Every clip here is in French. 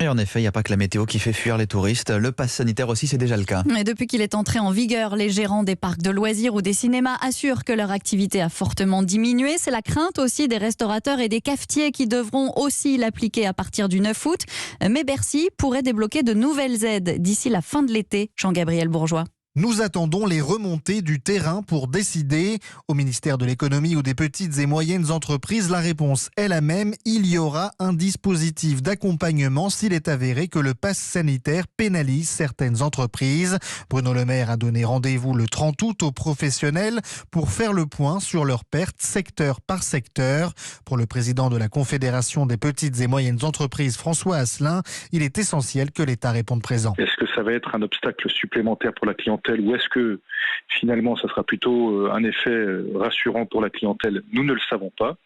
Et en effet, il n'y a pas que la météo qui fait fuir les touristes. Le pass sanitaire aussi, c'est déjà le cas. Et depuis qu'il est entré en vigueur, les gérants des parcs de loisirs ou des cinémas assurent que leur activité a fortement diminué. C'est la crainte aussi des restaurateurs et des cafetiers qui devront aussi l'appliquer à partir du 9 août. Mais Bercy pourrait débloquer de nouvelles aides d'ici la fin de l'été. Jean-Gabriel Bourgeois. Nous attendons les remontées du terrain pour décider. Au ministère de l'économie ou des petites et moyennes entreprises, la réponse est la même. Il y aura un dispositif d'accompagnement s'il est avéré que le pass sanitaire pénalise certaines entreprises. Bruno Le Maire a donné rendez-vous le 30 août aux professionnels pour faire le point sur leurs pertes secteur par secteur. Pour le président de la Confédération des petites et moyennes entreprises, François Asselin, il est essentiel que l'État réponde présent. Est-ce que ça va être un obstacle supplémentaire pour la clientèle ou est-ce que finalement ça sera plutôt un effet rassurant pour la clientèle? Nous ne le savons pas.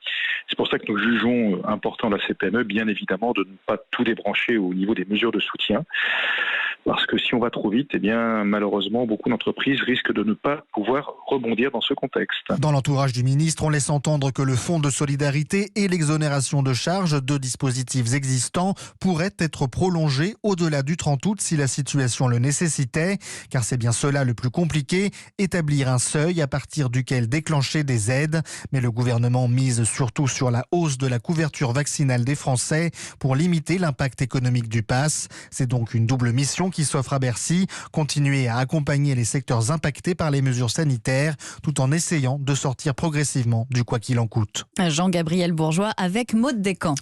C'est pour ça que nous jugeons important la CPME, bien évidemment, de ne pas tout débrancher au niveau des mesures de soutien. Parce que si on va trop vite, eh bien, malheureusement, beaucoup d'entreprises risquent de ne pas pouvoir rebondir dans ce contexte. Dans l'entourage du ministre, on laisse entendre que le fonds de solidarité et l'exonération de charges de dispositifs existants pourraient être prolongés au-delà du 30 août si la situation le nécessitait. Car c'est bien cela le plus compliqué, établir un seuil à partir duquel déclencher des aides. Mais le gouvernement mise surtout sur la hausse de la couverture vaccinale des Français pour limiter l'impact économique du pass. C'est donc une double mission qui s'offre à Bercy, continuer à accompagner les secteurs impactés par les mesures sanitaires, tout en essayant de sortir progressivement du quoi qu'il en coûte. Jean-Gabriel Bourgeois avec Maud Descamps.